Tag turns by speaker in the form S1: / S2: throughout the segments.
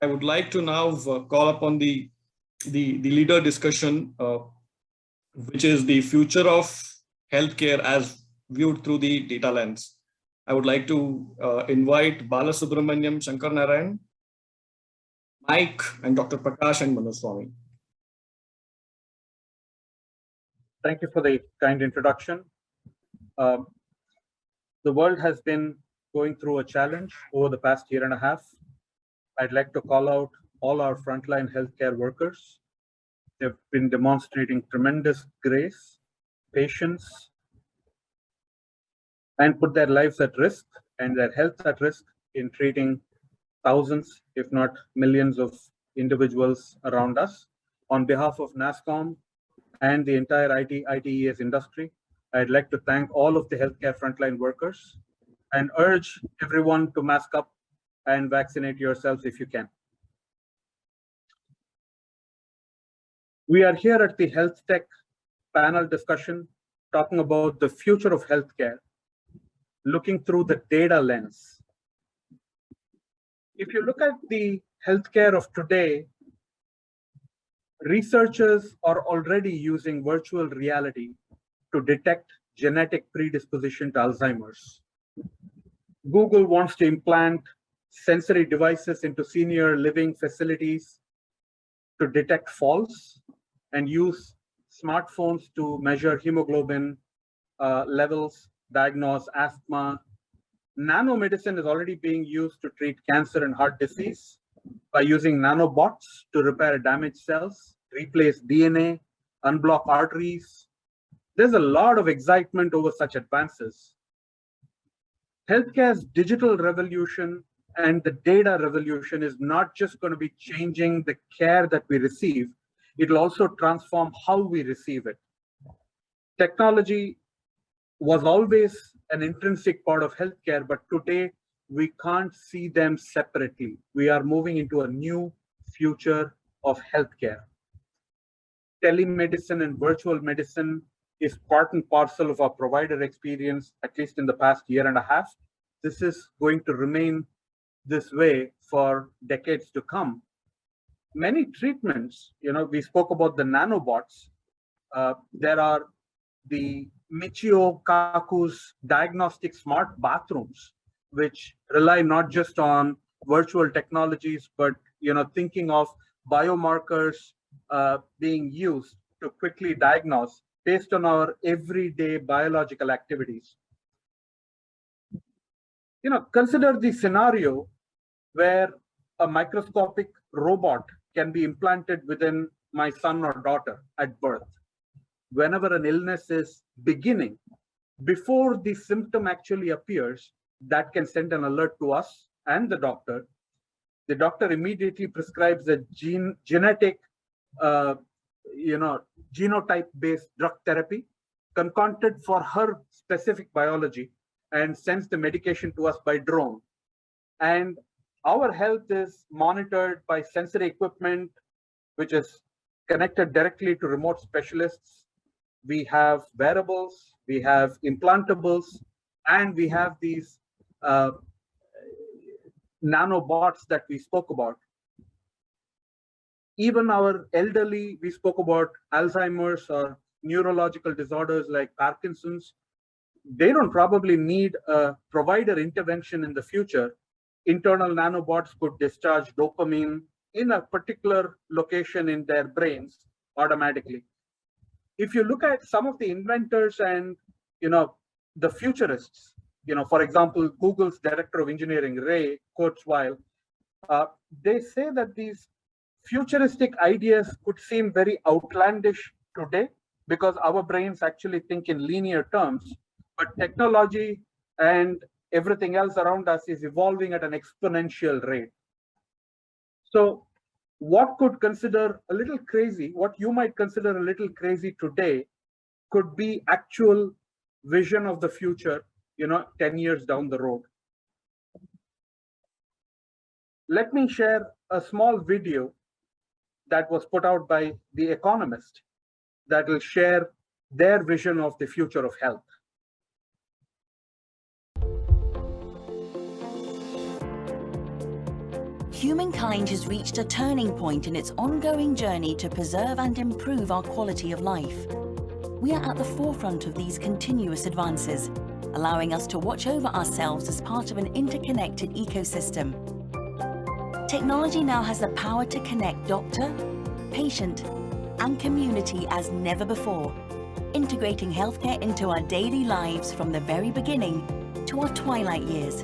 S1: I would like to now call upon the leader discussion, which is the future of healthcare as viewed through the data lens. I would like to invite Balasubramaniam Shankar Narayan, Mike, and Dr. Prakash and Manuswamy.
S2: Thank you for the kind introduction. The world has been going through a challenge over the past year and a half. I'd like to call out all our frontline healthcare workers. They've been demonstrating tremendous grace, patience, and put their lives at risk and their health at risk in treating thousands, if not millions of individuals around us. On behalf of NASCOM and the entire ITES industry, I'd like to thank all of the healthcare frontline workers and urge everyone to mask up and vaccinate yourselves if you can. We are here at the HealthTech panel discussion talking about the future of healthcare, looking through the data lens. If you look at the healthcare of today, researchers are already using virtual reality to detect genetic predisposition to Alzheimer's. Google wants to implant sensory devices into senior living facilities to detect falls and use smartphones to measure hemoglobin levels, diagnose asthma. Nanomedicine is already being used to treat cancer and heart disease by using nanobots to repair damaged cells, replace DNA, unblock arteries. There's a lot of excitement over such advances. Healthcare's digital revolution and the data revolution is not just going to be changing the care that we receive, it'll also transform how we receive it. Technology was always an intrinsic part of healthcare, but today we can't see them separately. We are moving into a new future of healthcare. Telemedicine and virtual medicine is part and parcel of our provider experience, at least in the past year and a half. This is going to remain this way for decades to come. Many treatments, we spoke about the nanobots. There are the Michio Kaku's diagnostic smart bathrooms, which rely not just on virtual technologies, but thinking of biomarkers being used to quickly diagnose based on our everyday biological activities. Consider the scenario where a microscopic robot can be implanted within my son or daughter at birth. Whenever an illness is beginning, before the symptom actually appears, that can send an alert to us and the doctor. The doctor immediately prescribes a genetic, genotype-based drug therapy concocted for her specific biology and sends the medication to us by drone. And our health is monitored by sensory equipment, which is connected directly to remote specialists. We have wearables, we have implantables, and we have these nanobots that we spoke about. Even our elderly, we spoke about Alzheimer's or neurological disorders like Parkinson's. They don't probably need a provider intervention in the future. Internal nanobots could discharge dopamine in a particular location in their brains automatically. If you look at some of the inventors and the futurists, for example, Google's director of engineering, Ray Kurzweil, they say that these futuristic ideas could seem very outlandish today because our brains actually think in linear terms, but technology and everything else around us is evolving at an exponential rate. So what could consider a little crazy, what you might consider a little crazy today could be actual vision of the future, 10 years down the road. Let me share a small video that was put out by The Economist that will share their vision of the future of health.
S3: Humankind has reached a turning point in its ongoing journey to preserve and improve our quality of life. We are at the forefront of these continuous advances, allowing us to watch over ourselves as part of an interconnected ecosystem. Technology now has the power to connect doctor, patient, and community as never before, integrating healthcare into our daily lives from the very beginning to our twilight years.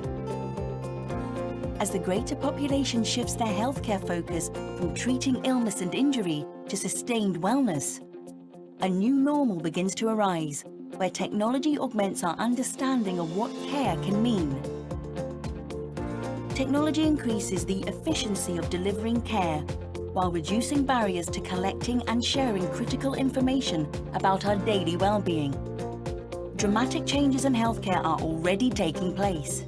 S3: As the greater population shifts their healthcare focus from treating illness and injury to sustained wellness, a new normal begins to arise, where technology augments our understanding of what care can mean. Technology increases the efficiency of delivering care, while reducing barriers to collecting and sharing critical information about our daily well-being. Dramatic changes in healthcare are already taking place.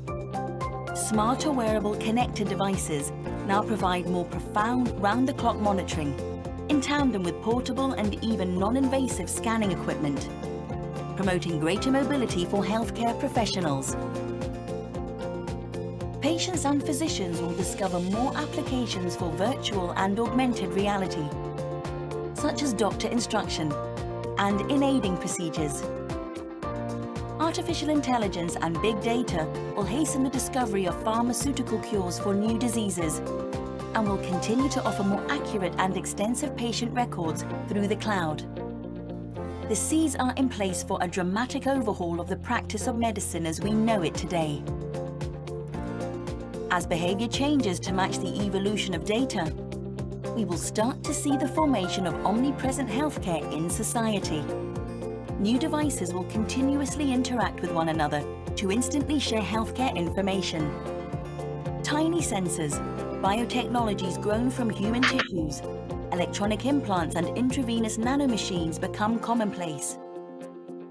S3: Smarter wearable connected devices now provide more profound round-the-clock monitoring, in tandem with portable and even non-invasive scanning equipment, promoting greater mobility for healthcare professionals. Patients and physicians will discover more applications for virtual and augmented reality, such as doctor instruction and in aiding procedures. Artificial intelligence and big data will hasten the discovery of pharmaceutical cures for new diseases and will continue to offer more accurate and extensive patient records through the cloud. The seeds are in place for a dramatic overhaul of the practice of medicine as we know it today. As behavior changes to match the evolution of data, we will start to see the formation of omnipresent healthcare in society. New devices will continuously interact with one another to instantly share healthcare information. Tiny sensors, biotechnologies grown from human tissues, electronic implants and intravenous nanomachines become commonplace,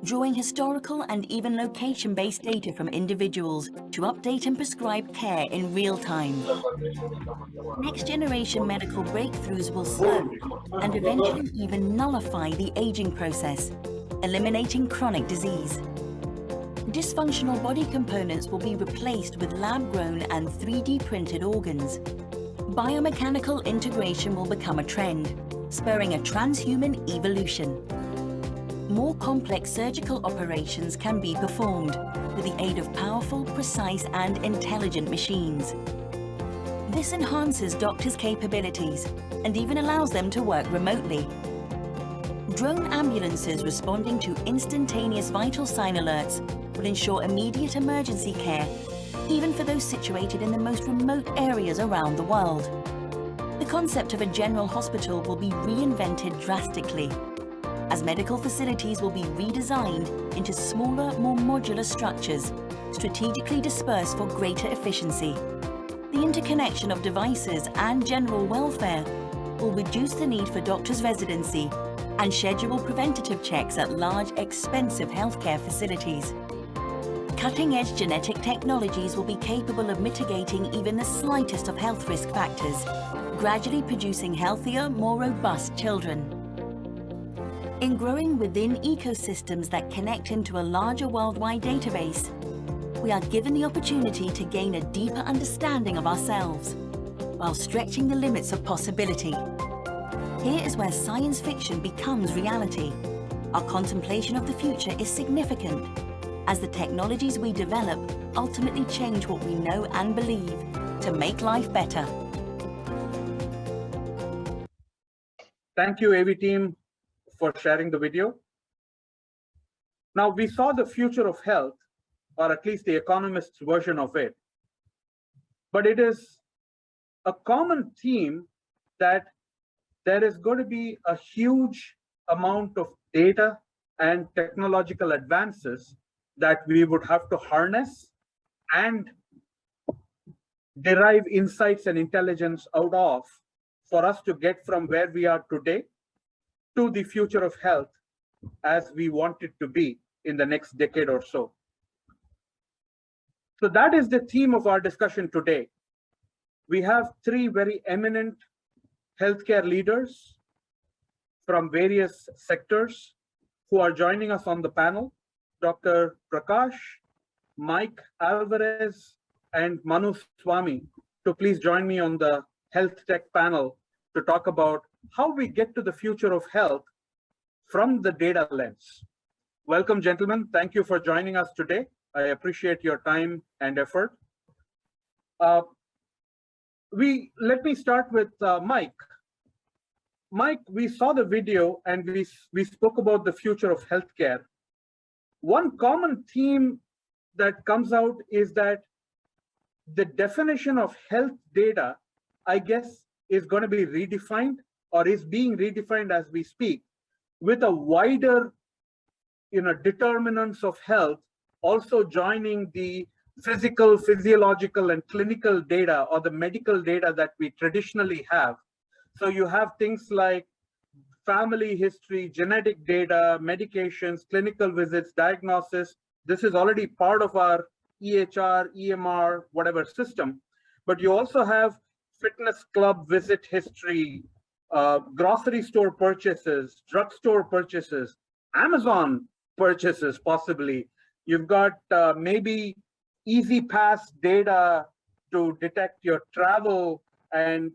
S3: drawing historical and even location-based data from individuals to update and prescribe care in real time. Next-generation medical breakthroughs will slow and eventually even nullify the aging process, eliminating chronic disease. Dysfunctional body components will be replaced with lab-grown and 3D printed organs. Biomechanical integration will become a trend, spurring a transhuman evolution. More complex surgical operations can be performed with the aid of powerful, precise, and intelligent machines. This enhances doctors' capabilities and even allows them to work remotely. Drone ambulances responding to instantaneous vital sign alerts will ensure immediate emergency care, even for those situated in the most remote areas around the world. The concept of a general hospital will be reinvented drastically, as medical facilities will be redesigned into smaller, more modular structures, strategically dispersed for greater efficiency. The interconnection of devices and general welfare will reduce the need for doctors' residency and schedule preventative checks at large, expensive healthcare facilities. Cutting-edge genetic technologies will be capable of mitigating even the slightest of health risk factors, gradually producing healthier, more robust children. In growing within ecosystems that connect into a larger worldwide database, we are given the opportunity to gain a deeper understanding of ourselves, while stretching the limits of possibility. Here is where science fiction becomes reality. Our contemplation of the future is significant, as the technologies we develop ultimately change what we know and believe to make life better.
S2: Thank you, AV team, for sharing the video. Now, we saw the future of health, or at least the economist's version of it. But it is a common theme that there is going to be a huge amount of data and technological advances that we would have to harness and derive insights and intelligence out of for us to get from where we are today to the future of health as we want it to be in the next decade or so. So that is the theme of our discussion today. We have three very eminent healthcare leaders from various sectors who are joining us on the panel: Dr. Prakash, Mike Alvarez, and Manu Swami, to please join me on the health tech panel to talk about how we get to the future of health from the data lens. Welcome, gentlemen. Thank you for joining us today. I appreciate your time and effort. Let me start with Mike. Mike, we saw the video and we spoke about the future of healthcare. One common theme that comes out is that the definition of health data, I guess, is going to be redefined or is being redefined as we speak, with a wider, determinants of health also joining the physical, physiological, and clinical data or the medical data that we traditionally have. So you have things like family history, genetic data, medications, clinical visits, diagnosis. This is already part of our EHR, EMR, whatever system. But you also have fitness club visit history, grocery store purchases, drugstore purchases, Amazon purchases possibly. You've got maybe Easy Pass data to detect your travel and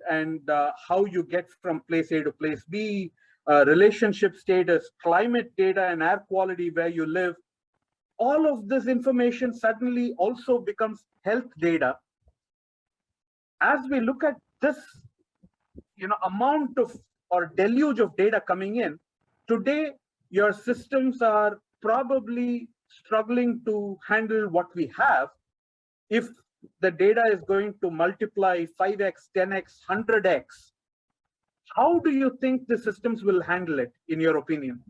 S2: how you get from place A to place B, relationship status, climate data and air quality where you live. All of this information suddenly also becomes health data. As we look at this, amount of or deluge of data coming in, today your systems are probably struggling to handle what we have. If the data is going to multiply 5x, 10x, 100x, how do you think the systems will handle it, in your opinion?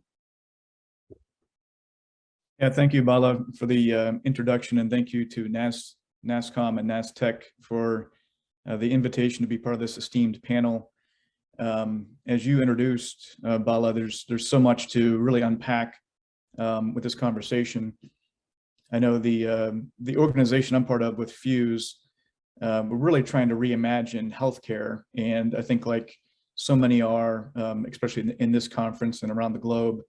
S4: Yeah, thank you, Bala, for the introduction, and thank you to NASCOM and NASTech for the invitation to be part of this esteemed panel. As you introduced, Bala, there's so much to really unpack with this conversation. I know the organization I'm part of with Fuse, we're really trying to reimagine healthcare, and I think like so many are, especially in this conference and around the globe.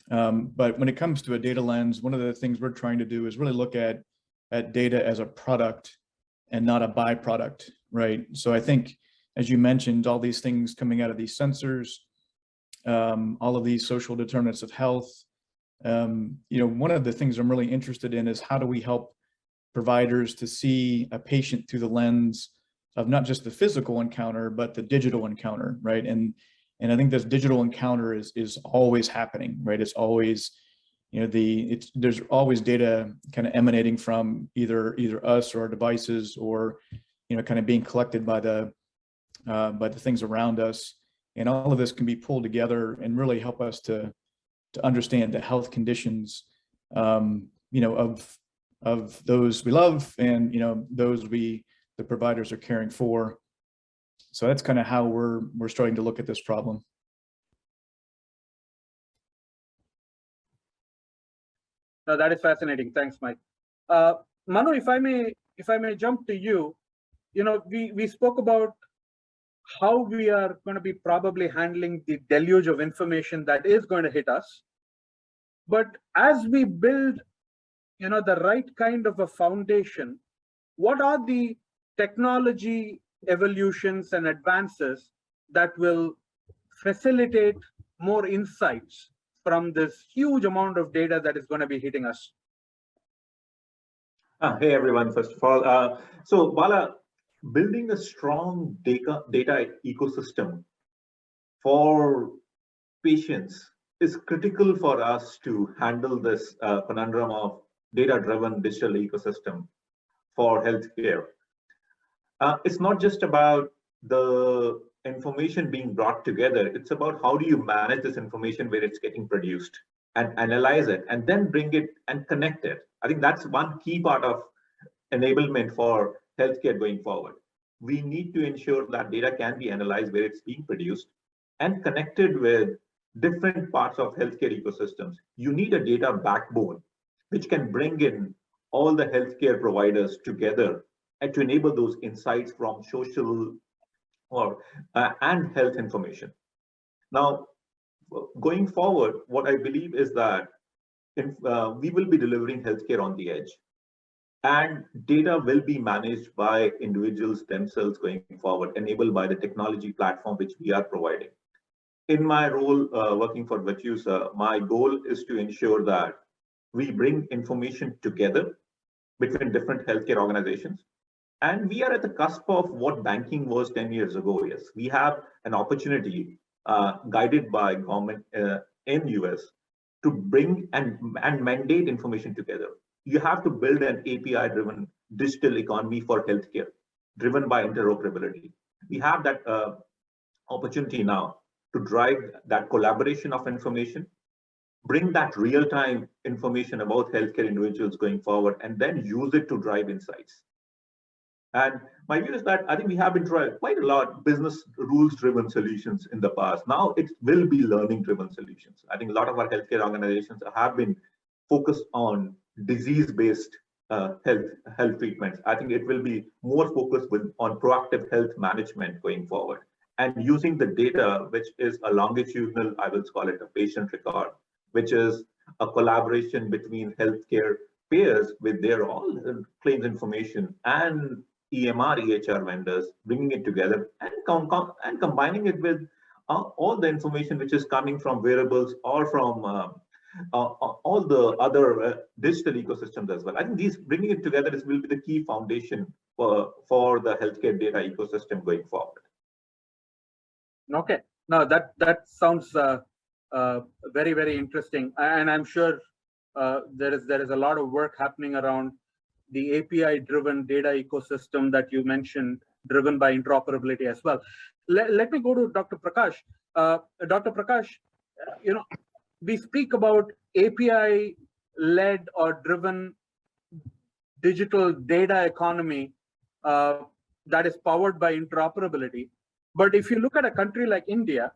S4: But when it comes to a data lens, one of the things we're trying to do is really look at data as a product and not a byproduct, right? So I think, as you mentioned, all these things coming out of these sensors, all of these social determinants of health, one of the things I'm really interested in is how do we help providers to see a patient through the lens of not just the physical encounter, but the digital encounter, right? And I think this digital encounter is always happening, right? It's always, there's always data kind of emanating from either us or our devices, or, kind of being collected by the things around us. And all of this can be pulled together and really help us to understand the health conditions, of those we love and, those the providers are caring for. So that's kind of how we're starting to look at this problem.
S2: No, that is fascinating. Thanks, Mike. Manu, if I may jump to you, we spoke about how we are going to be probably handling the deluge of information that is going to hit us. But as we build, the right kind of a foundation, what are the technology evolutions and advances that will facilitate more insights from this huge amount of data that is going to be hitting us?
S5: Hey, everyone, first of all. So, Bala, building a strong data ecosystem for patients is critical for us to handle this conundrum of data-driven digital ecosystem for healthcare. It's not just about the information being brought together. It's about how do you manage this information where it's getting produced and analyze it and then bring it and connect it. I think that's one key part of enablement for healthcare going forward. We need to ensure that data can be analyzed where it's being produced and connected with different parts of healthcare ecosystems. You need a data backbone which can bring in all the healthcare providers together and to enable those insights from social and health information. Now, going forward, what I believe is that we will be delivering healthcare on the edge. And data will be managed by individuals themselves going forward, enabled by the technology platform which we are providing. In my role working for Virtues, my goal is to ensure that we bring information together between different healthcare organizations. And we are at the cusp of what banking was 10 years ago. Yes, we have an opportunity guided by government in US to bring and mandate information together. You have to build an API-driven digital economy for healthcare, driven by interoperability. We have that opportunity now to drive that collaboration of information, bring that real-time information about healthcare individuals going forward, and then use it to drive insights. And my view is that I think we have been trying quite a lot business rules-driven solutions in the past. Now it will be learning-driven solutions. I think a lot of our healthcare organizations have been focused on disease-based health treatments. I think it will be more focused on proactive health management going forward, and using the data, which is a longitudinal, I will call it a patient record, which is a collaboration between healthcare payers with their all claims information and EMR, EHR vendors, bringing it together and combining it with all the information which is coming from wearables or from all the other digital ecosystems as well. I think bringing it together will be the key foundation for the healthcare data ecosystem going forward.
S2: Okay, now that sounds very, very interesting, and I'm sure there is a lot of work happening around the API-driven data ecosystem that you mentioned, driven by interoperability as well. Let me go to Dr. Prakash. Dr. Prakash, we speak about API-led or driven digital data economy that is powered by interoperability. But if you look at a country like India,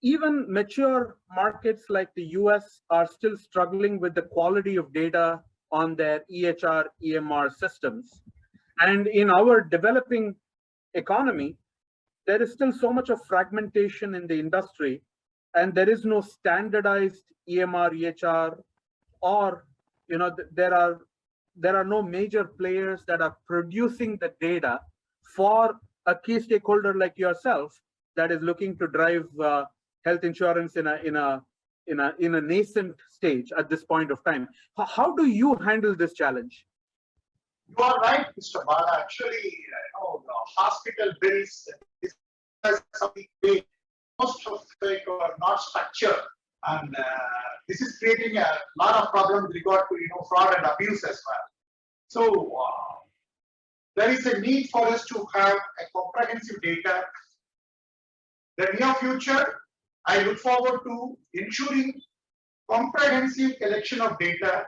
S2: even mature markets like the US are still struggling with the quality of data on their EHR, EMR systems. And in our developing economy, there is still so much of fragmentation in the industry, and there is no standardized EMR, EHR, or there are no major players that are producing the data for a key stakeholder like yourself that is looking to drive health insurance in a nascent stage at this point of time. How do you handle this challenge?
S6: You are right, Mr. Bala. Actually, the hospital bills, most of it are not structured, and this is creating a lot of problems with regard to fraud and abuse as well. So there is a need for us to have a comprehensive data. The near future, I look forward to ensuring comprehensive collection of data,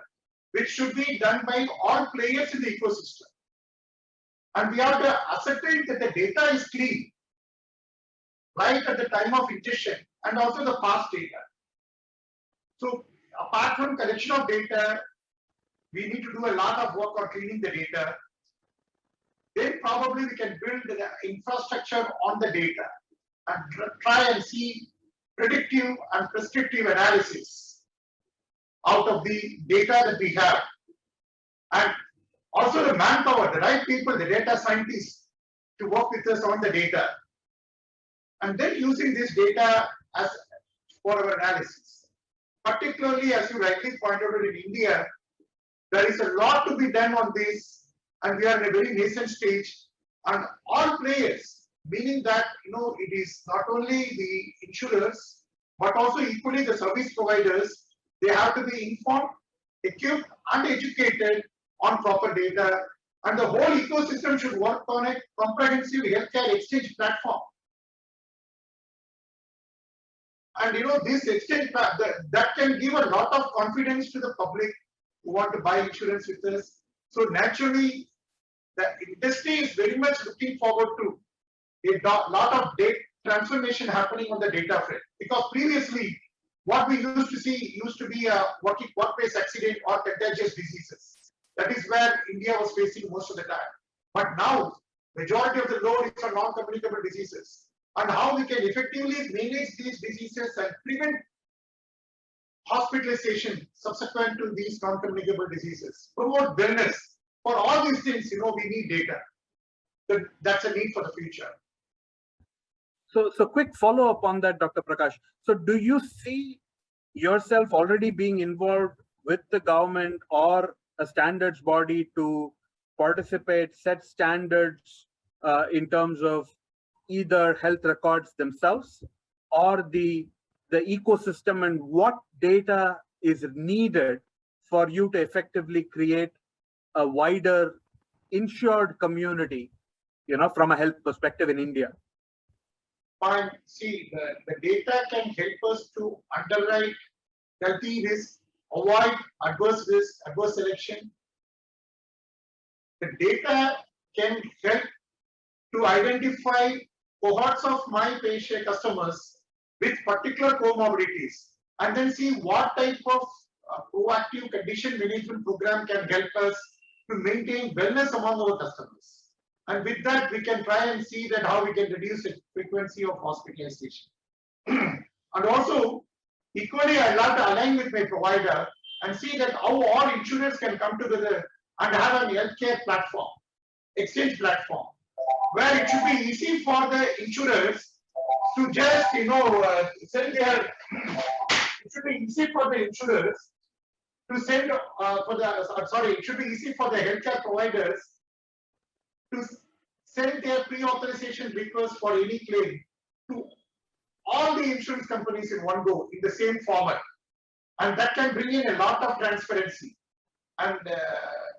S6: which should be done by all players in the ecosystem. And we have to ascertain that the data is clean, right at the time of ingestion, and also the past data. So apart from collection of data, we need to do a lot of work on cleaning the data. Then probably we can build the infrastructure on the data and try and see predictive and prescriptive analysis out of the data that we have. And also the manpower, the right people, the data scientists to work with us on the data. And then using this data as for our analysis. Particularly, as you rightly pointed out, in India, there is a lot to be done on this, and we are in a very nascent stage. And all players, meaning that it is not only the insurers, but also equally the service providers, they have to be informed, equipped, and educated on proper data. And the whole ecosystem should work on a comprehensive healthcare exchange platform. And this exchange that can give a lot of confidence to the public who want to buy insurance with us. So naturally, the industry is very much looking forward to a lot of data transformation happening on the data front. Because previously, what we used to see used to be a workplace accident or contagious diseases. That is where India was facing most of the time. But now, majority of the load is on non-communicable diseases. And how we can effectively manage these diseases and prevent hospitalization subsequent to these non-communicable diseases, promote wellness. For all these things, we need data. That's a need for the future.
S2: So quick follow-up on that, Dr. Prakash. So do you see yourself already being involved with the government or a standards body to participate, set standards in terms of either health records themselves or the ecosystem, and what data is needed for you to effectively create a wider insured community, from a health perspective in India?
S6: Fine. See, the data can help us to underwrite healthy risk, avoid adverse risk, adverse selection. The data can help to identify cohorts of my patient customers with particular comorbidities, and then see what type of proactive condition management program can help us to maintain wellness among our customers. And with that, we can try and see that how we can reduce the frequency of hospitalization. And also, equally, I love to align with my provider and see that how all insurers can come together and have a healthcare platform, exchange platform, where it should be easy for the insurers to just, send their. It should be easy for the insurers to send it should be easy for the healthcare providers to send their pre-authorization requests for any claim to all the insurance companies in one go in the same format, and that can bring in a lot of transparency and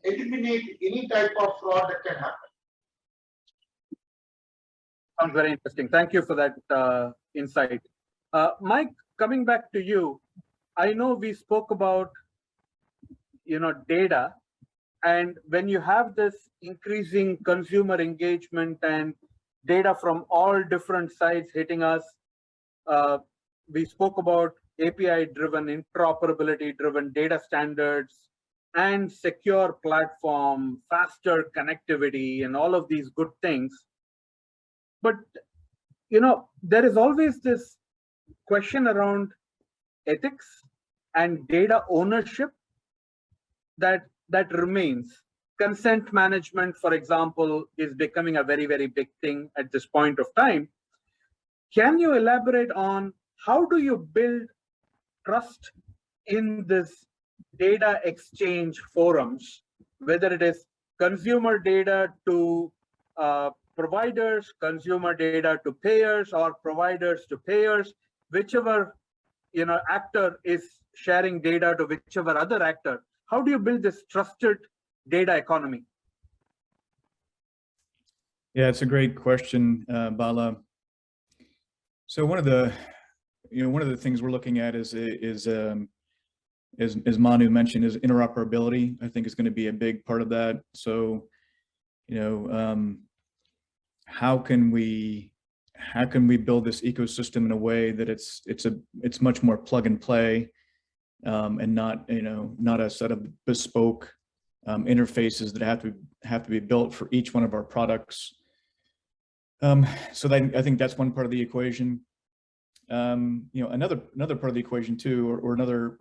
S6: eliminate any type of fraud that can happen.
S2: Sounds very interesting. Thank you for that insight. Mike, coming back to you, I know we spoke about data, and when you have this increasing consumer engagement and data from all different sides hitting us, we spoke about API-driven, interoperability-driven data standards and secure platform, faster connectivity, and all of these good things. But there is always this question around ethics and data ownership that remains. Consent management, for example, is becoming a very, very big thing at this point of time. Can you elaborate on how do you build trust in this data exchange forums, whether it is consumer data to providers, consumer data to payers, or providers to payers, whichever actor is sharing data to whichever other actor? How do you build this trusted data economy?
S4: Yeah, it's a great question, Bala. So one of the things we're looking at is as Manu mentioned, is interoperability. I think is going to be a big part of that. So, how can we build this ecosystem in a way that it's much more plug and play, and not a set of bespoke interfaces that have to be built for each one of our products. So I think that's one part of the equation. Another part of the equation too, or another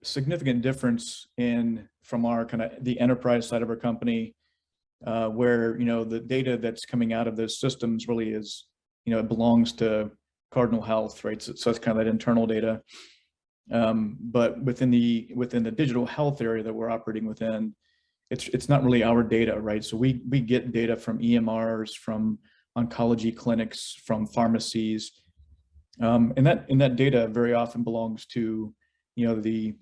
S4: significant difference from our the enterprise side of our company, where the data that's coming out of those systems really is it belongs to Cardinal Health, right? So it's kind of that internal data. But within the digital health area that we're operating within, it's not really our data, right? So we get data from EMRs, from oncology clinics, from pharmacies, and that data very often belongs to the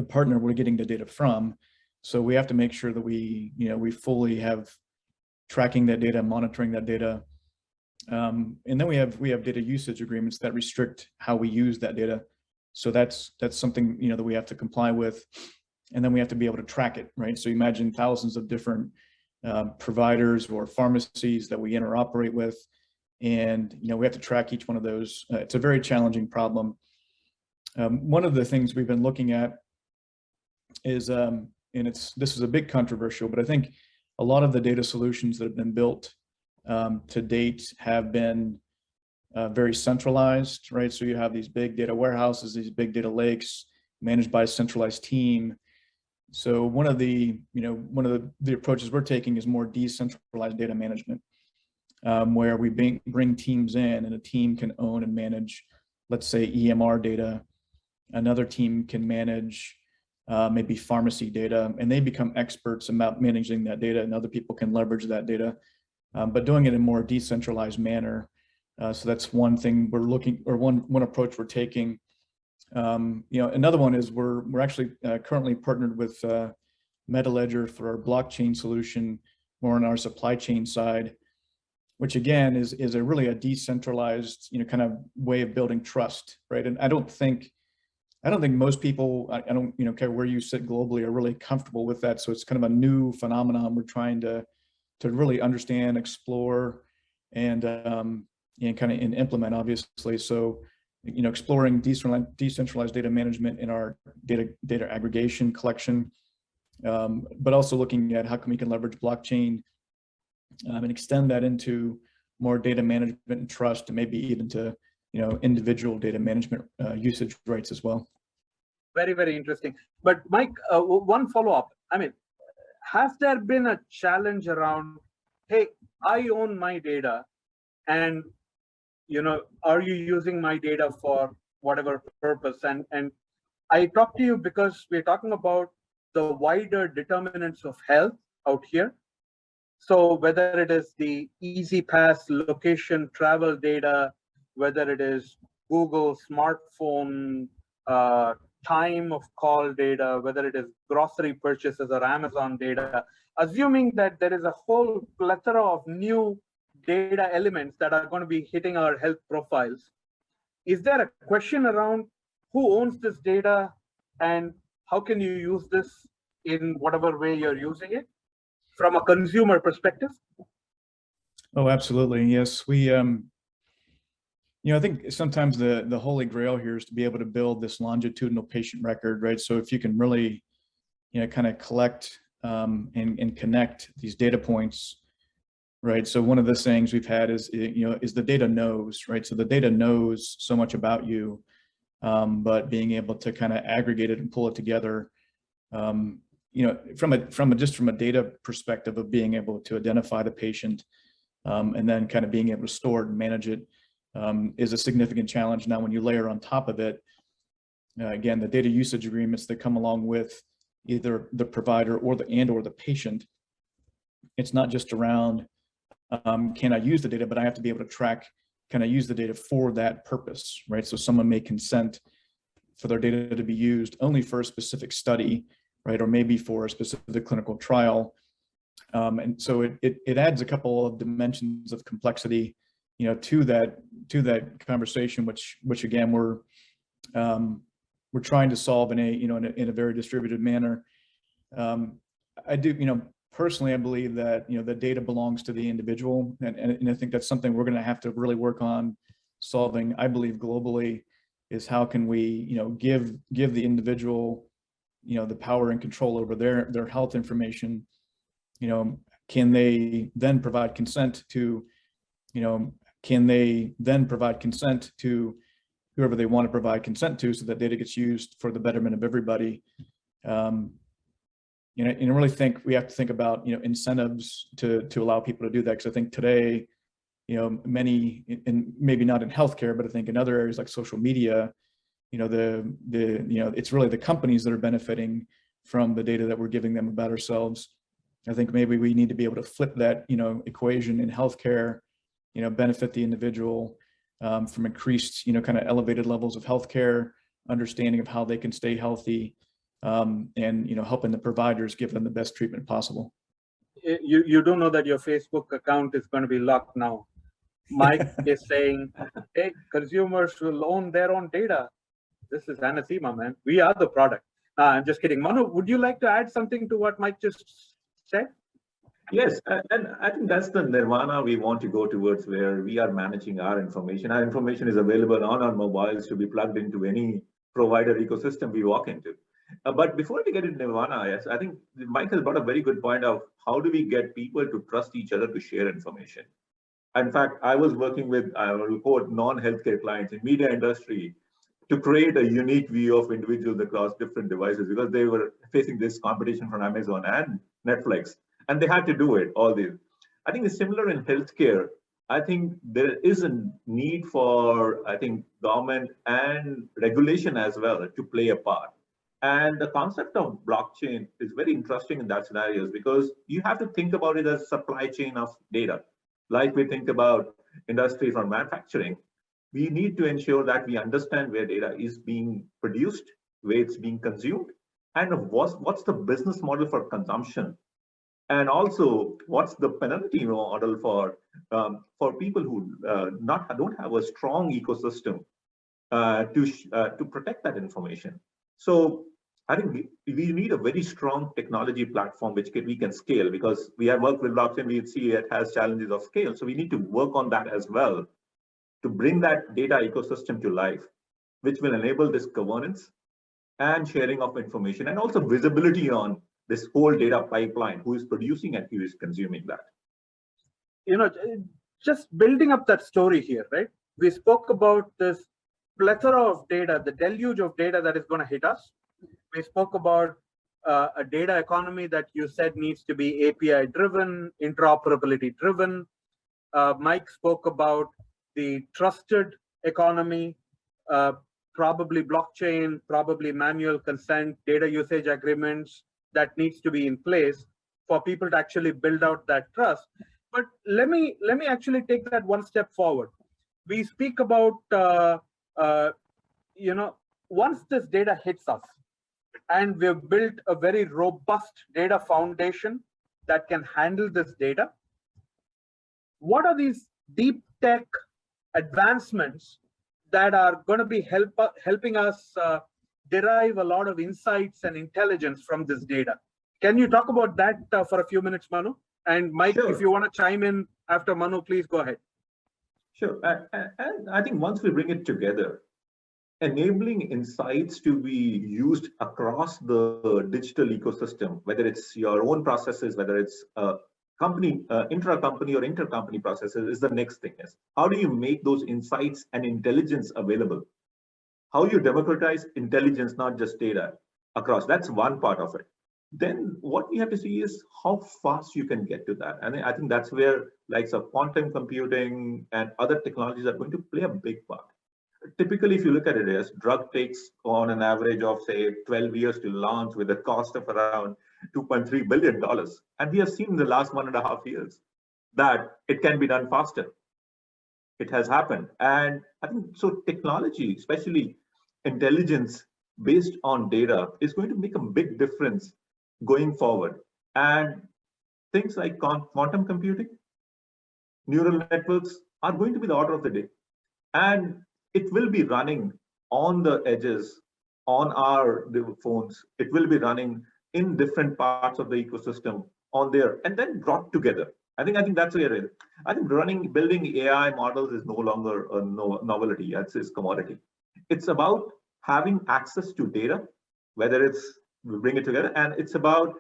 S4: partner we're getting the data from. So we have to make sure that we fully have tracking that data, monitoring that data, and then we have data usage agreements that restrict how we use that data. So that's something that we have to comply with, and then we have to be able to track it, right? So imagine thousands of different providers or pharmacies that we interoperate with, and we have to track each one of those. It's a very challenging problem. One of the things we've been looking at is, and this is a bit controversial, but I think a lot of the data solutions that have been built to date have been very centralized, right? So you have these big data warehouses, these big data lakes managed by a centralized team. So one of the approaches we're taking is more decentralized data management, where we bring teams in, and a team can own and manage, let's say, EMR data. Another team can manage maybe pharmacy data, and they become experts about managing that data, and other people can leverage that data, but doing it in a more decentralized manner. So that's one thing we're looking, or one approach we're taking. Another one is we're actually currently partnered with MetaLedger for our blockchain solution, more on our supply chain side, which again is a really a decentralized, kind of way of building trust, right? And I don't think most people, I don't care where you sit globally, are really comfortable with that. So it's kind of a new phenomenon we're trying to really understand, explore, and kind of implement, obviously. So, exploring decentralized data management in our data aggregation collection, but also looking at how we can leverage blockchain and extend that into more data management and trust, and maybe even to individual data management usage rights as well.
S2: Very, very interesting. But Mike, one follow-up. I mean, has there been a challenge around, hey, I own my data, and are you using my data for whatever purpose? And I talk to you because we're talking about the wider determinants of health out here. So whether it is the Easy Pass location travel data, whether it is Google smartphone time of call data, whether it is grocery purchases or Amazon data, assuming that there is a whole plethora of new data elements that are going to be hitting our health profiles, is there a question around who owns this data and how can you use this in whatever way you're using it from a consumer perspective?
S4: Oh, absolutely. Yes. We, I think sometimes the Holy Grail here is to be able to build this longitudinal patient record, right? So if you can really, kind of collect and connect these data points, right? So one of the things we've had is, is the data knows, right? So the data knows so much about you, but being able to kind of aggregate it and pull it together, from a data perspective of being able to identify the patient, and then kind of being able to store it and manage it, is a significant challenge. Now, when you layer on top of it, again, the data usage agreements that come along with either the provider or the patient, it's not just around, can I use the data, but I have to be able to track, can I use the data for that purpose, right? So someone may consent for their data to be used only for a specific study, right? Or maybe for a specific clinical trial. And so it adds a couple of dimensions of complexity, to that conversation, which again, we're trying to solve in a very distributed manner. I do, personally, I believe that, the data belongs to the individual. And I think that's something we're going to have to really work on solving, I believe, globally, is how can we, give the individual, the power and control over their health information. Can they then provide consent to, whoever they want to provide consent to, so that data gets used for the betterment of everybody. And I really think we have to think about, incentives to allow people to do that. Because I think today, many, and maybe not in healthcare, but I think in other areas like social media, it's really the companies that are benefiting from the data that we're giving them about ourselves. I think maybe we need to be able to flip that, equation in healthcare, benefit the individual from increased, kind of elevated levels of healthcare, understanding of how they can stay healthy, and helping the providers give them the best treatment possible.
S2: You do know that your Facebook account is going to be locked now. Mike is saying, hey, consumers will own their own data. This is anathema, man. We are the product. I'm just kidding. Manu, would you like to add something to what Mike just said?
S5: Yes, and I think that's the nirvana we want to go towards, where we are managing our information. Our information is available on our mobiles to be plugged into any provider ecosystem we walk into. But before we get into nirvana, yes, I think Mike has brought a very good point of how do we get people to trust each other to share information. In fact, I was working with, I will quote, non-healthcare clients in media industry to create a unique view of individuals across different devices because they were facing this competition from Amazon and Netflix, and they had to do it, all these. I think it's similar in healthcare. I think there is a need for, I think, government and regulation as well to play a part. And the concept of blockchain is very interesting in that scenario because you have to think about it as a supply chain of data. Like we think about industry from manufacturing, we need to ensure that we understand where data is being produced, where it's being consumed, and what's the business model for consumption. And also, what's the penalty model for people who don't have a strong ecosystem to protect that information. So I think we need a very strong technology platform which we can scale because we have worked with blockchain, we see it has challenges of scale. So we need to work on that as well to bring that data ecosystem to life, which will enable this governance and sharing of information and also visibility on this whole data pipeline, who is producing and who is consuming that.
S2: You know, just building up that story here, right? We spoke about this plethora of data, the deluge of data that is going to hit us. We spoke about a data economy that you said needs to be API driven, interoperability driven. Mike spoke about the trusted economy, probably blockchain, probably manual consent, data usage agreements that needs to be in place for people to actually build out that trust. But let me actually take that one step forward. We speak about you know, once this data hits us and we've built a very robust data foundation that can handle this data, what are these deep tech advancements that are going to be helping us derive a lot of insights and intelligence from this data? Can you talk about that for a few minutes, Manu? And Mike,
S5: Sure.
S2: If you want to chime in after Manu, please go ahead.
S5: Sure. And I think once we bring it together, enabling insights to be used across the digital ecosystem, whether it's your own processes, whether it's company, intra-company or inter-company processes, is the next thing. Is how do you make those insights and intelligence available? How you democratize intelligence, not just data, across? That's one part of it. Then what we have to see is how fast you can get to that. And I think that's where like quantum computing and other technologies are going to play a big part. Typically, if you look at it as drug takes on an average of say 12 years to launch with a cost of around $2.3 billion. And we have seen in the last 1.5 years that it can be done faster. It has happened. And I think so technology, especially intelligence based on data, is going to make a big difference going forward. And things like quantum computing, neural networks are going to be the order of the day. And it will be running on the edges, on our phones. It will be running in different parts of the ecosystem on there, and then brought together. I think that's where it is. I think building AI models is no longer a novelty. That's its commodity. It's about having access to data, whether it's we bring it together, and it's about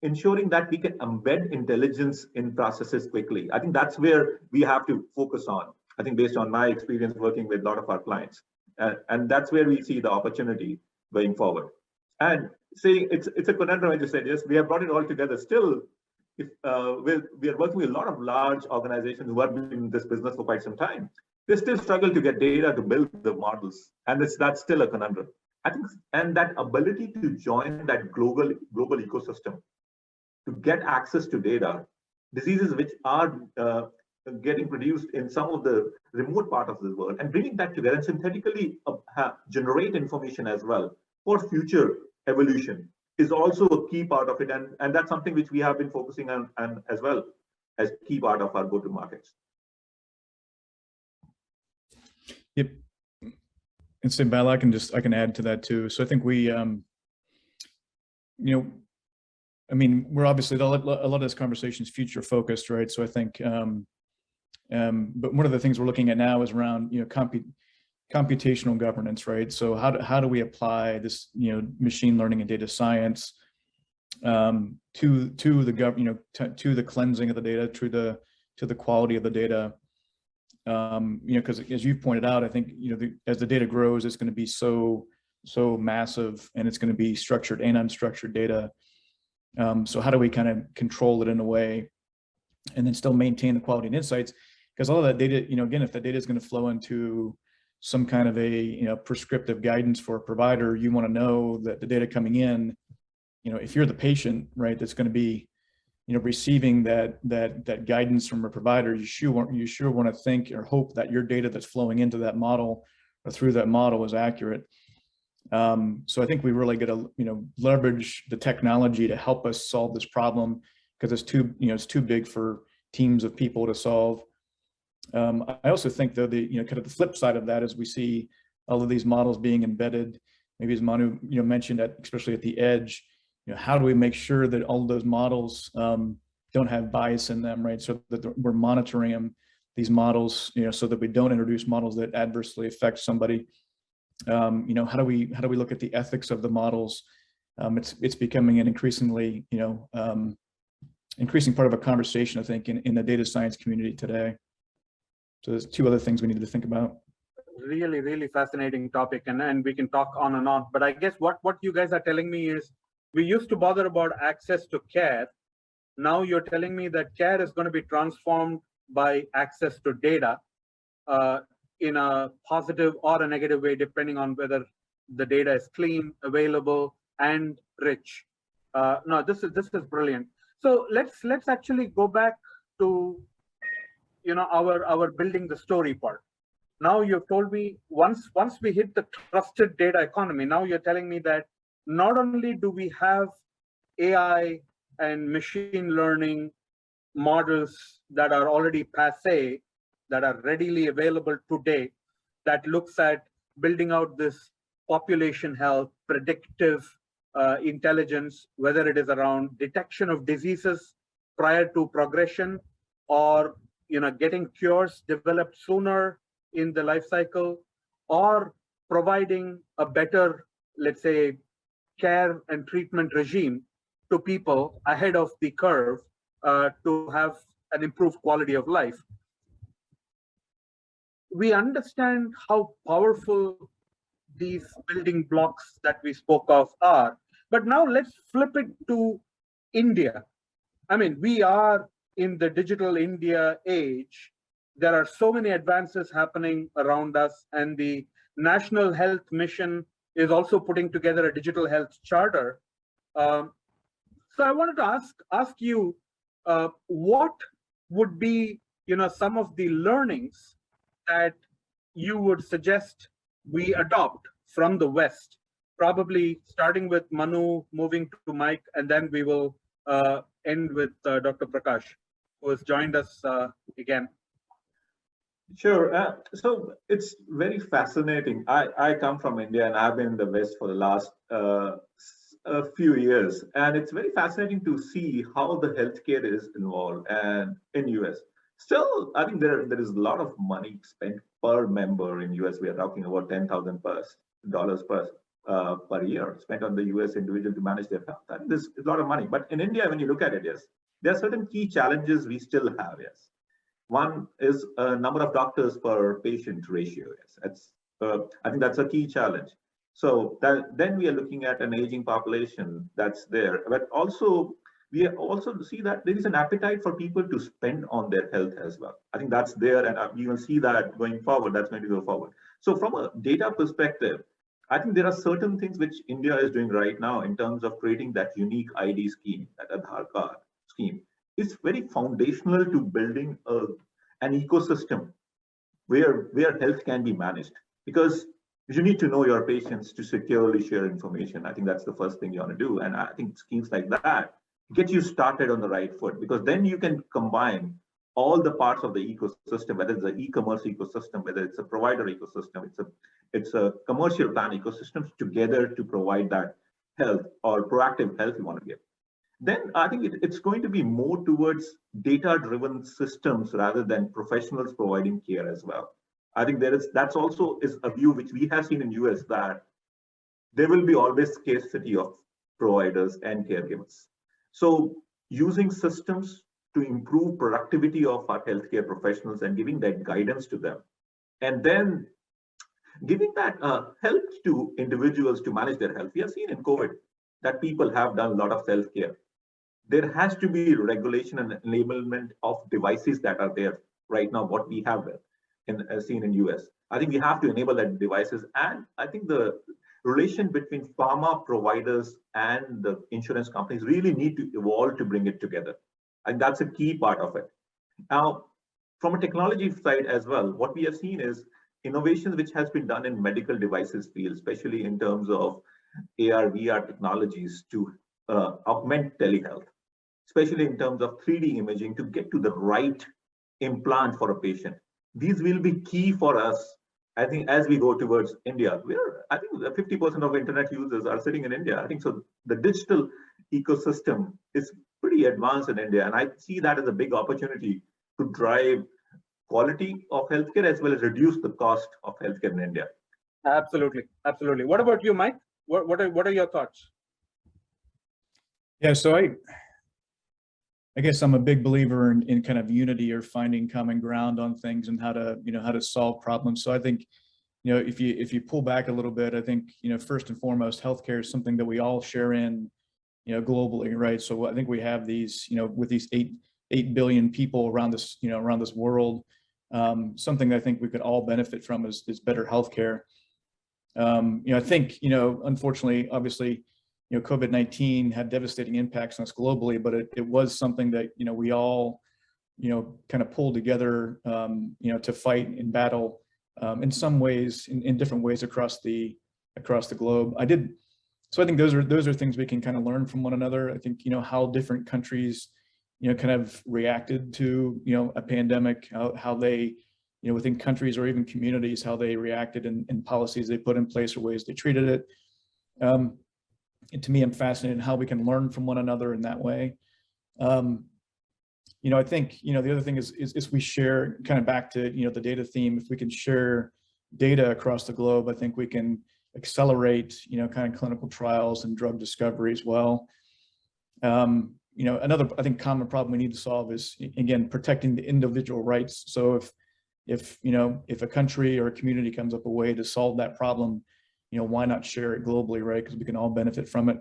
S5: ensuring that we can embed intelligence in processes quickly. I think that's where we have to focus on. I think based on my experience working with a lot of our clients, and that's where we see the opportunity going forward. And see, it's a conundrum. I just said, yes, we have brought it all together. Still, if we are working with a lot of large organizations who have been in this business for quite some time, they still struggle to get data to build the models, and that's still a conundrum. I think, and that ability to join that global ecosystem, to get access to data, diseases which are getting produced in some of the remote part of the world, and bringing that together and synthetically generate information as well for future evolution is also a key part of it, and that's something which we have been focusing on and as well as key part of our go-to-markets.
S4: Yep. And so Bala, I can add to that too. So I think we, you know, I mean, we're obviously a lot of this conversation is future focused, right? So I think, but one of the things we're looking at now is around, you know, computational governance, right? So how do we apply this, you know, machine learning and data science to the to the cleansing of the data, to the quality of the data, because as you've pointed out, I think, as the data grows, it's going to be so massive, and it's going to be structured and unstructured data. So how do we kind of control it in a way and then still maintain the quality and insights? Because all of that data, again, if that data is going to flow into some kind of a prescriptive guidance for a provider, you want to know that the data coming in, if you're the patient, right, that's going to be receiving that guidance from a provider, you sure want to think or hope that your data that's flowing into that model or through that model is accurate. So I think we really got to leverage the technology to help us solve this problem, because it's too big for teams of people to solve. I also think, though, kind of the flip side of that is we see all of these models being embedded, maybe as Manu mentioned, especially at the edge. How do we make sure that all of those models don't have bias in them, right? So that we're monitoring these models, so that we don't introduce models that adversely affect somebody. How do we look at the ethics of the models? It's becoming an increasingly, increasing part of a conversation, I think, in the data science community today. So there's two other things we need to think about.
S2: Really, really fascinating topic, and we can talk on and on. But I guess what you guys are telling me is, we used to bother about access to care. Now you're telling me that care is going to be transformed by access to data in a positive or a negative way, depending on whether the data is clean, available, and rich. No, this is brilliant. So let's actually go back to our building the story part. Now you've told me once we hit the trusted data economy, now you're telling me that not only do we have AI and machine learning models that are already passé, that are readily available today, that looks at building out this population health, predictive intelligence, whether it is around detection of diseases prior to progression, or getting cures developed sooner in the life cycle, or providing a better, let's say, care and treatment regime to people ahead of the curve to have an improved quality of life. We understand how powerful these building blocks that we spoke of are, but now let's flip it to India. I mean, we are in the digital India age. There are so many advances happening around us, and the National Health Mission is also putting together a digital health charter. So I wanted to ask you, what would be some of the learnings that you would suggest we adopt from the West, probably starting with Manu, moving to Mike, and then we will end with Dr. Prakash, who has joined us again.
S5: Sure. So it's very fascinating. I come from India, and I've been in the West for the last a few years, and it's very fascinating to see how the healthcare is involved and in US. Still, I think there is a lot of money spent per member in US. We are talking about $10,000 per year spent on the US individual to manage their health. And this is a lot of money. But in India, when you look at it, yes, there are certain key challenges we still have. Yes. One is a number of doctors per patient ratio. Yes, I think that's a key challenge. So then we are looking at an aging population that's there, but also we also see that there is an appetite for people to spend on their health as well. I think that's there, and you will see that going forward. That's going to go forward. So from a data perspective, I think there are certain things which India is doing right now in terms of creating that unique ID scheme, that Aadhaar card scheme. It's very foundational to building an ecosystem where health can be managed, because you need to know your patients to securely share information. I think that's the first thing you want to do. And I think schemes like that get you started on the right foot, because then you can combine all the parts of the ecosystem, whether it's an e-commerce ecosystem, whether it's a provider ecosystem, it's a commercial plan ecosystem, together to provide that health or proactive health you want to give. Then I think it's going to be more towards data-driven systems rather than professionals providing care as well. I think that's also a view which we have seen in US, that there will be always scarcity of providers and caregivers. So using systems to improve productivity of our healthcare professionals and giving that guidance to them. And then giving that help to individuals to manage their health. We have seen in COVID that people have done a lot of self-care. There has to be regulation and enablement of devices that are there right now, what we have seen in US. I think we have to enable that devices. And I think the relation between pharma providers and the insurance companies really need to evolve to bring it together. And that's a key part of it. Now, from a technology side as well, what we have seen is innovations which has been done in medical devices field, especially in terms of AR, VR technologies to augment telehealth, especially in terms of 3D imaging to get to the right implant for a patient. These will be key for us, I think, as we go towards India. I think 50% of internet users are sitting in India. I think so. The digital ecosystem is pretty advanced in India, and I see that as a big opportunity to drive quality of healthcare as well as reduce the cost of healthcare in India.
S2: Absolutely, absolutely. What about you, Mike? What are your thoughts?
S4: Yeah, so I guess I'm a big believer in kind of unity or finding common ground on things and how to solve problems. So I think, if you pull back a little bit, I think, first and foremost, healthcare is something that we all share in, globally, right? So I think we have these, with these 8 billion people around this, around this world, something that I think we could all benefit from is better healthcare. I think, unfortunately, obviously, COVID-19 had devastating impacts on us globally, but it was something that, we all, kind of pulled together, to fight in battle, in some ways, in different ways across the globe. So I think those are things we can kind of learn from one another. I think, how different countries, kind of reacted to, a pandemic, how they, within countries or even communities, how they reacted and policies they put in place or ways they treated it. And to me, I'm fascinated in how we can learn from one another in that way. I think, the other thing is we share, kind of back to, the data theme. If we can share data across the globe, I think we can accelerate, kind of clinical trials and drug discovery as well. Another, I think, common problem we need to solve is, again, protecting the individual rights. So if a country or a community comes up a way to solve that problem, why not share it globally, right? Because we can all benefit from it.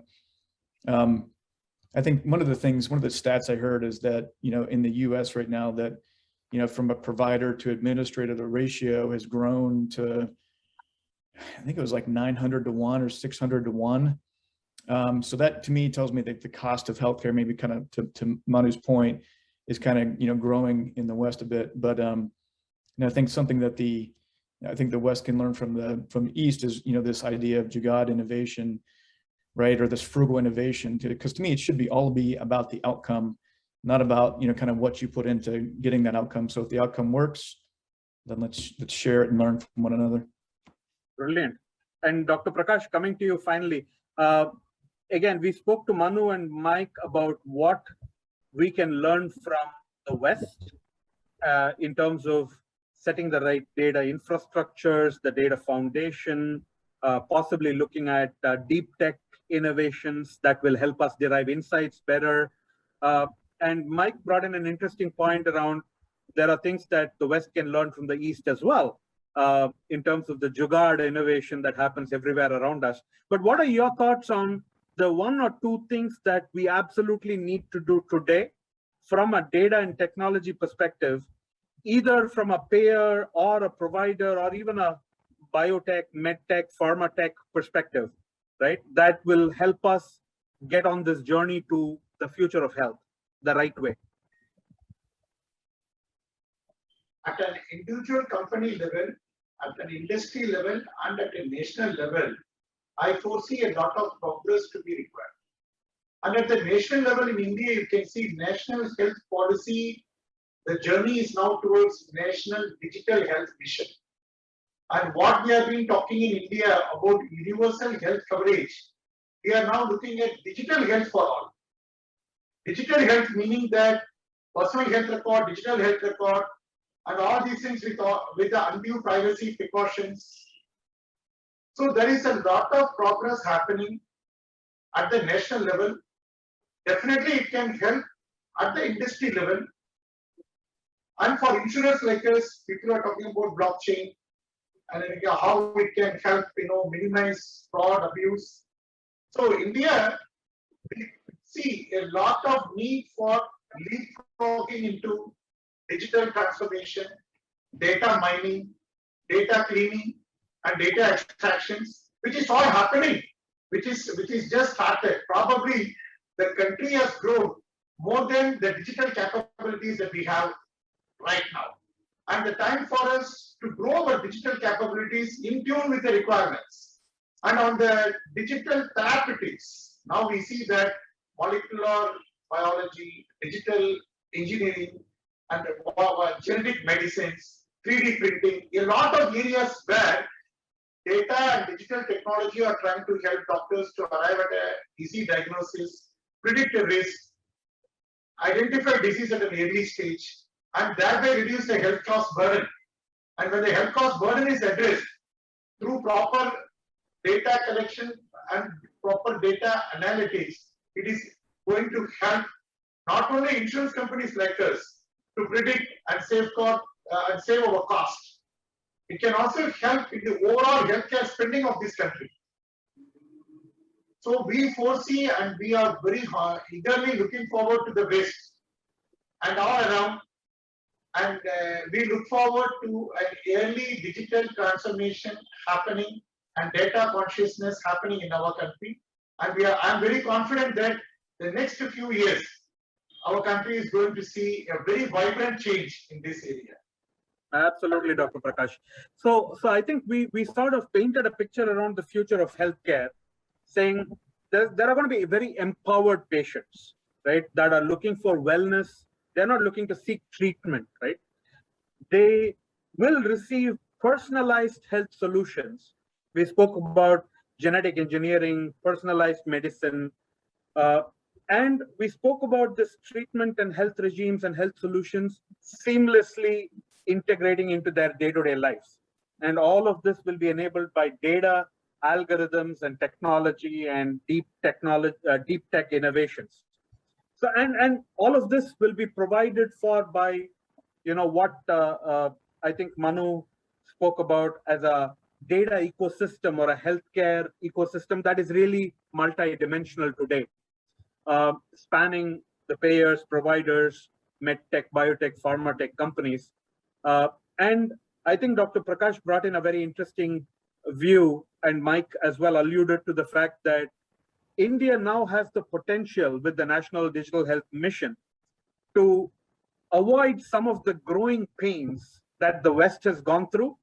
S4: I think one of the stats I heard is that, in the US right now that, from a provider to administrator, the ratio has grown to, I think it was like 900 to 1 or 600 to 1. So that to me tells me that the cost of healthcare, maybe kind of to Manu's point, is kind of, growing in the West a bit. But I think something that the West can learn from the East is, this idea of Jugaad innovation, right? Or this frugal innovation, because to me, it should all be about the outcome, not about, kind of what you put into getting that outcome. So if the outcome works, then let's share it and learn from one another.
S2: Brilliant. And Dr. Prakash, coming to you finally. Again, we spoke to Manu and Mike about what we can learn from the West in terms of setting the right data infrastructures, the data foundation, possibly looking at deep tech innovations that will help us derive insights better. And Mike brought in an interesting point around there are things that the West can learn from the East as well, in terms of the Jugaad innovation that happens everywhere around us. But what are your thoughts on the 1 or 2 things that we absolutely need to do today from a data and technology perspective, either from a payer or a provider or even a biotech, medtech, pharma tech perspective, right? That will help us get on this journey to the future of health the right way.
S6: At an individual company level, at an industry level, and at a national level, I foresee a lot of progress to be required. And at the national level in India, you can see national health policy. The journey is now towards national digital health mission. And what we have been talking in India about universal health coverage, we are now looking at digital health for all. Digital health meaning that personal health record, digital health record, and all these things with the undue privacy precautions. So there is a lot of progress happening at the national level. Definitely it can help at the industry level. And for insurers like us, people are talking about blockchain and how it can help, minimize fraud, abuse. So India, we see a lot of need for leapfrogging into digital transformation, data mining, data cleaning, and data extractions, which is all happening, which is just started. Probably the country has grown more than the digital capabilities that we have right now. And the time for us to grow our digital capabilities in tune with the requirements. And on the digital therapeutics, now we see that molecular biology, digital engineering, and genetic medicines, 3D printing, a lot of areas where data and digital technology are trying to help doctors to arrive at a easy diagnosis, predict a risk, identify disease at an early stage, and thereby reduce the health cost burden. And when the health cost burden is addressed through proper data collection and proper data analytics, it is going to help not only insurance companies like us to predict and safeguard and save our cost. It can also help in the overall healthcare spending of this country. So we foresee and we are very eagerly looking forward to the West and all around. And we look forward to an early digital transformation happening and data consciousness happening in our country. And I'm very confident that the next few years, our country is going to see a very vibrant change in this area.
S2: Absolutely, Dr. Prakash. So I think we sort of painted a picture around the future of healthcare, saying there are going to be very empowered patients, right, that are looking for wellness. They're not looking to seek treatment, right? They will receive personalized health solutions. We spoke about genetic engineering, personalized medicine, and we spoke about this treatment and health regimes and health solutions seamlessly integrating into their day-to-day lives. And all of this will be enabled by data, algorithms, and technology and deep tech innovations. So, and all of this will be provided for by, what I think Manu spoke about as a data ecosystem or a healthcare ecosystem that is really multi-dimensional today, spanning the payers, providers, medtech, biotech, pharma tech companies. And I think Dr. Prakash brought in a very interesting view, and Mike as well alluded to the fact that India now has the potential with the National Digital Health Mission to avoid some of the growing pains that the West has gone through.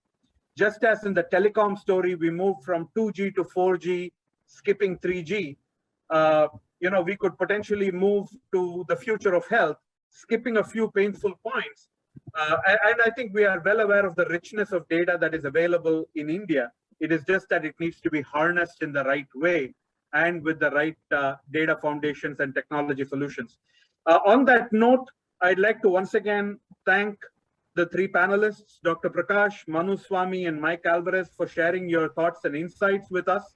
S2: Just as in the telecom story, we moved from 2G to 4G, skipping 3G. We could potentially move to the future of health, skipping a few painful points. And I think we are well aware of the richness of data that is available in India. It is just that it needs to be harnessed in the right way and with the right data foundations and technology solutions. On that note, I'd like to once again thank the three panelists, Dr. Prakash, Manu Swami, and Mike Alvarez, for sharing your thoughts and insights with us.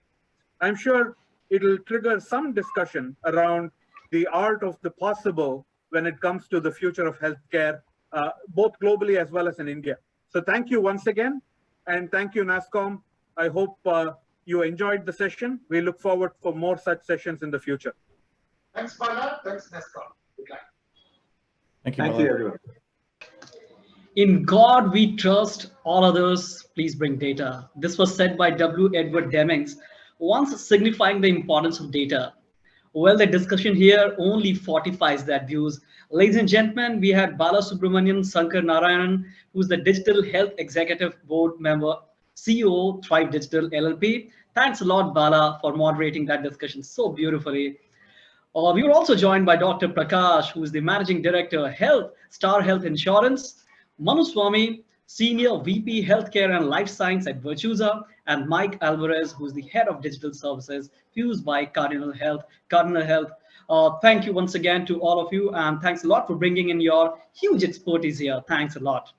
S2: I'm sure it'll trigger some discussion around the art of the possible when it comes to the future of healthcare, both globally as well as in India. So thank you once again, and thank you, NASSCOM. I hope you enjoyed the session. We look forward for more such sessions in the future.
S6: Thanks, Bala. Thanks, NASSCOM. Good luck.
S4: Thank you,
S5: Thank
S4: Bala.
S5: you, everyone.
S7: In God we trust, all others please bring data. This was said by W. Edward Demings, once signifying the importance of data. Well, the discussion here only fortifies that views. Ladies and gentlemen, we had Bala Subramanian Sankar Narayanan, who's the Digital Health Executive Board member, CEO, Thrive Digital LLP. Thanks a lot, Bala, for moderating that discussion so beautifully. We were also joined by Dr. Prakash, who is the Managing Director, Health, Star Health Insurance, Manu Swami, Senior VP Healthcare and Life Science at Virtusa, and Mike Alvarez, who is the Head of Digital Services, fused by Cardinal Health. Thank you once again to all of you, and thanks a lot for bringing in your huge expertise here. Thanks a lot.